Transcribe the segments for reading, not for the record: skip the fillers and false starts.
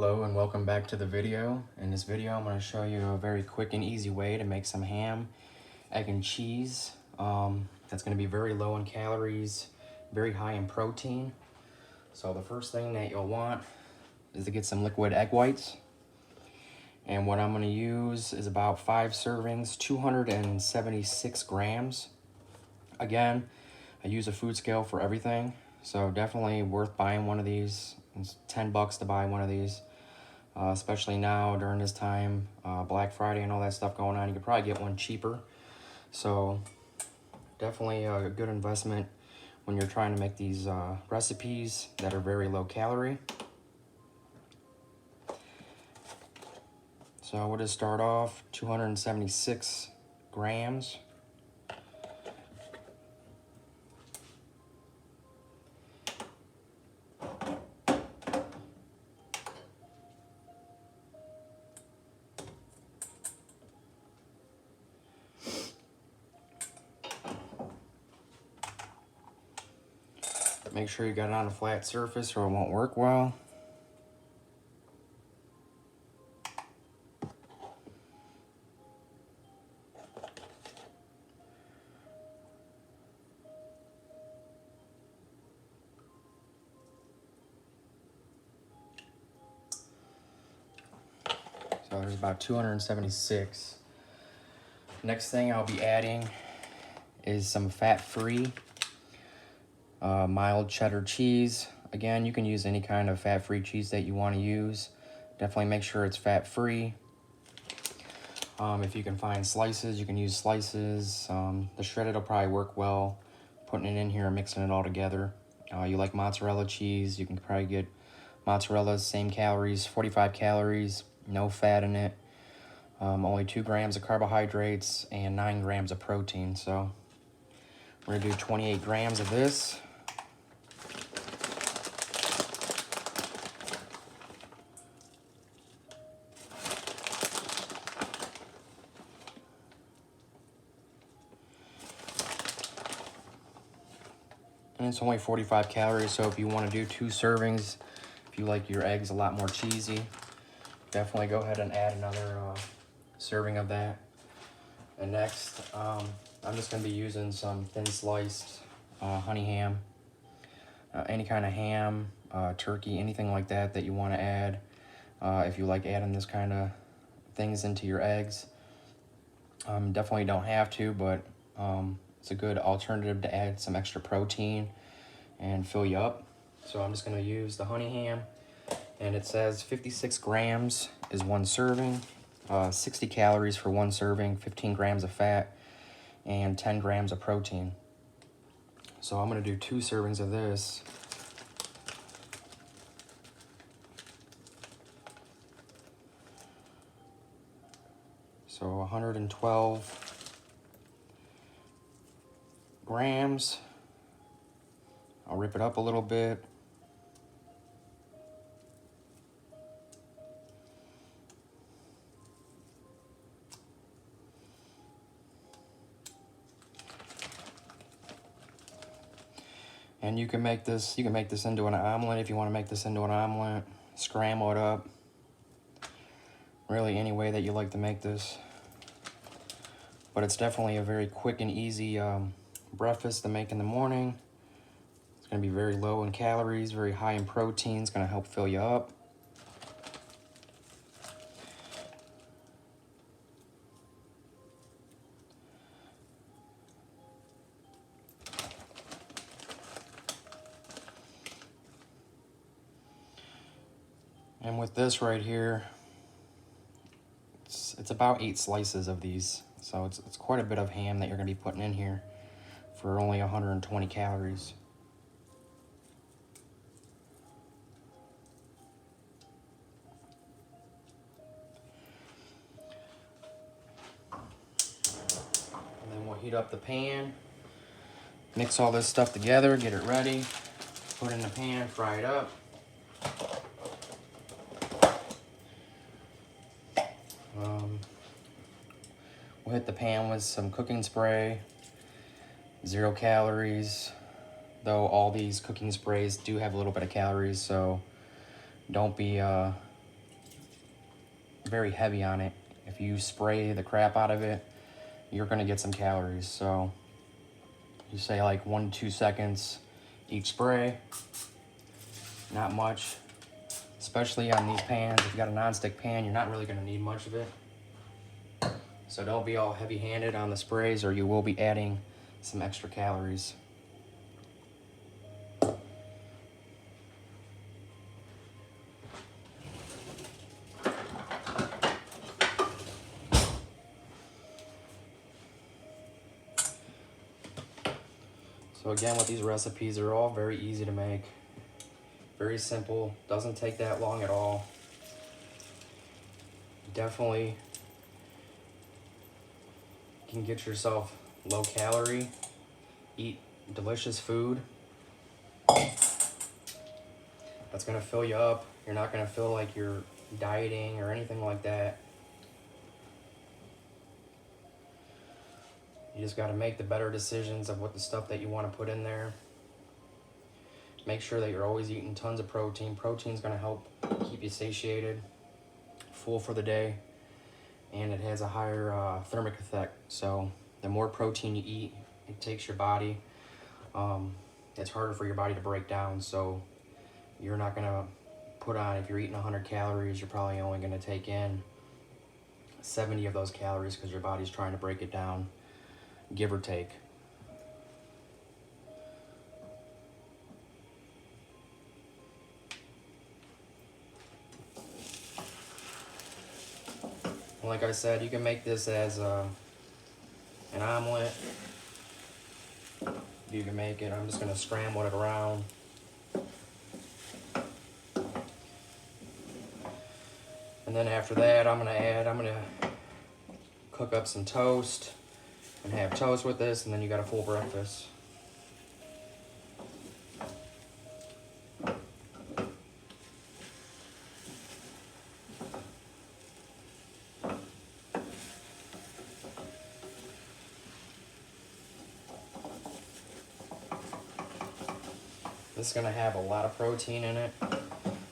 Hello and welcome back to the video. In this video I'm going to show you a very quick and easy way to make some ham, egg, and cheese. That's going to be very low in calories, very high in protein. So the first thing that you'll want is to get some liquid egg whites. And what I'm going to use is about 5 servings, 276 grams. Again, I use a food scale for everything, so definitely worth buying one of these. It's $10 to buy one of these, especially now during this time, Black Friday and all that stuff going on. You could probably get one cheaper. So definitely a good investment when you're trying to make these recipes that are very low calorie. So we'll just start off 276 grams. Make sure you got it on a flat surface or it won't work well. So there's about 276. Next thing I'll be adding is some fat-free mild cheddar cheese. Again, you can use any kind of fat-free cheese that you want to use. Definitely make sure it's fat-free. If you can find slices, you can use slices. The shredded will probably work well. Putting it in here and mixing it all together. You like mozzarella cheese, you can probably get mozzarella, same calories, 45 calories, no fat in it. Only 2 grams of carbohydrates and 9 grams of protein. So we're gonna do 28 grams of this. And it's only 45 calories, so if you want to do 2 servings, if you like your eggs a lot more cheesy, definitely go ahead and add another serving of that. And next, I'm just going to be using some thin sliced honey ham. Any kind of ham, turkey, anything like that that you want to add. If you like adding this kind of things into your eggs. Definitely don't have to, but it's a good alternative to add some extra protein and fill you up. So I'm just going to use the honey ham, and it says 56 grams is 1 serving, 60 calories for 1 serving, 15 grams of fat, and 10 grams of protein. So I'm going to do 2 servings of this. So 112 grams. I'll rip it up a little bit. And you can make this into an omelet if you want to make this into an omelet. Scramble it up. Really any way that you like to make this. But it's definitely a very quick and easy breakfast to make in the morning. It's going to be very low in calories, very high in protein. It's going to help fill you up. And with this right here, it's about 8 slices of these. So it's quite a bit of ham that you're going to be putting in here for only 120 calories. And then we'll heat up the pan, mix all this stuff together, get it ready, put it in the pan, fry it up. We'll hit the pan with some cooking spray, 0 calories, though all these cooking sprays do have a little bit of calories, so don't be very heavy on it. If you spray the crap out of it, you're gonna get some calories. So you say like 1 to 2 seconds each spray, not much. Especially on these pans, if you got a non-stick pan, you're not really gonna need much of it. So don't be all heavy-handed on the sprays or you will be adding some extra calories. So again, with these recipes, they're all very easy to make. Very simple, doesn't take that long at all. Definitely can get yourself low calorie, eat delicious food. That's gonna fill you up. You're not gonna feel like you're dieting or anything like that. You just gotta make the better decisions of what the stuff that you wanna put in there. Make sure that you're always eating tons of protein. Protein's gonna help keep you satiated, full for the day, and it has a higher thermic effect. So the more protein you eat, it takes your body, it's harder for your body to break down. So you're not gonna put on, if you're eating 100 calories, you're probably only gonna take in 70 of those calories because your body's trying to break it down, give or take. Like I said, you can make this as an omelet. You can make it, I'm just gonna scramble it around. And then after that, I'm gonna cook up some toast and have toast with this, and then you got a full breakfast. This is gonna have a lot of protein in it.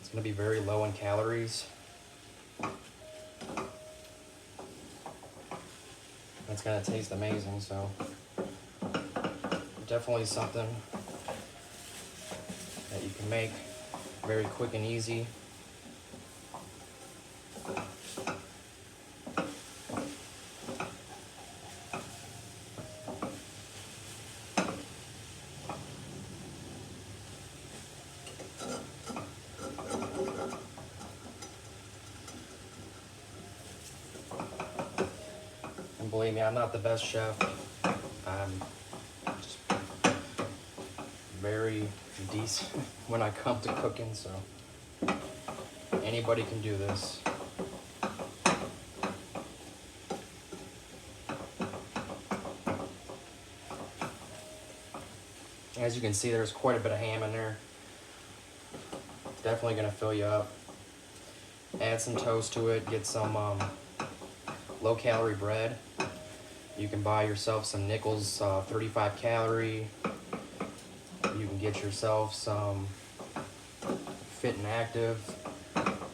It's gonna be very low in calories. It's gonna taste amazing, so definitely something that you can make very quick and easy. And believe me, I'm not the best chef. I'm just very decent when I come to cooking, so anybody can do this. As you can see, there's quite a bit of ham in there. Definitely gonna fill you up. Add some toast to it, get some low-calorie bread. You can buy yourself some Nichols 35 calorie. You can get yourself some Fit and Active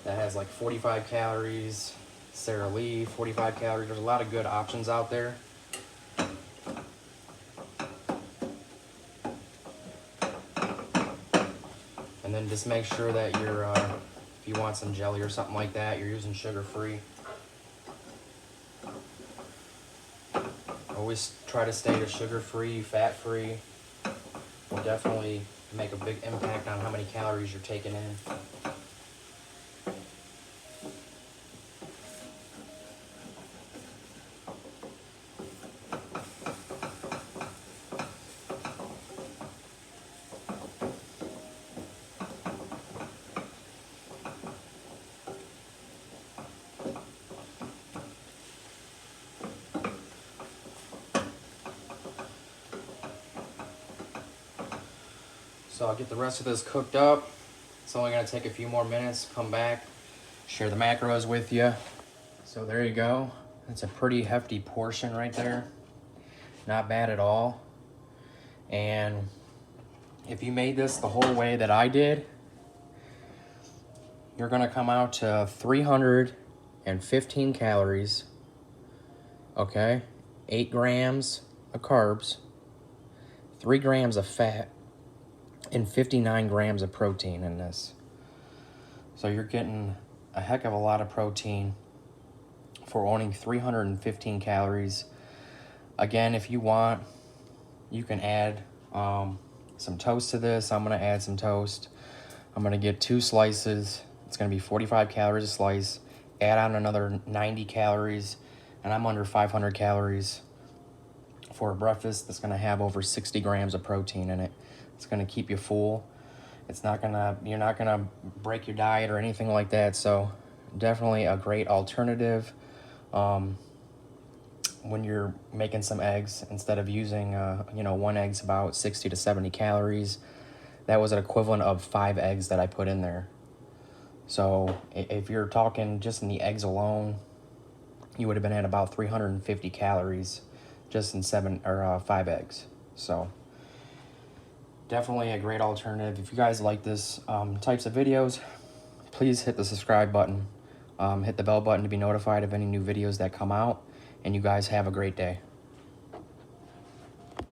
that has like 45 calories. Sara Lee, 45 calories. There's a lot of good options out there. And then just make sure that you're, if you want some jelly or something like that, you're using sugar-free. Always try to stay to sugar-free, fat-free. Will definitely make a big impact on how many calories you're taking in. So I'll get the rest of this cooked up. It's only gonna take a few more minutes. Come back, share the macros with you. So there you go. That's a pretty hefty portion right there. Not bad at all. And if you made this the whole way that I did, you're gonna come out to 300 315 calories, okay? 8 grams of carbs, 3 grams of fat, and 59 grams of protein in this. So you're getting a heck of a lot of protein for owning 315 calories. Again, if you want, you can add some toast to this. I'm gonna add some toast. I'm gonna get 2 slices. It's gonna be 45 calories a slice. Add on another 90 calories, and I'm under 500 calories for a breakfast that's gonna have over 60 grams of protein in it. It's gonna keep you full. You're not gonna break your diet or anything like that. So definitely a great alternative when you're making some eggs. Instead of using, one egg's about 60 to 70 calories. That was an equivalent of 5 eggs that I put in there. So if you're talking just in the eggs alone, you would have been at about 350 calories just in 5 eggs. So definitely a great alternative. If you guys like this types of videos, please hit the subscribe button. Hit the bell button to be notified of any new videos that come out. And you guys have a great day.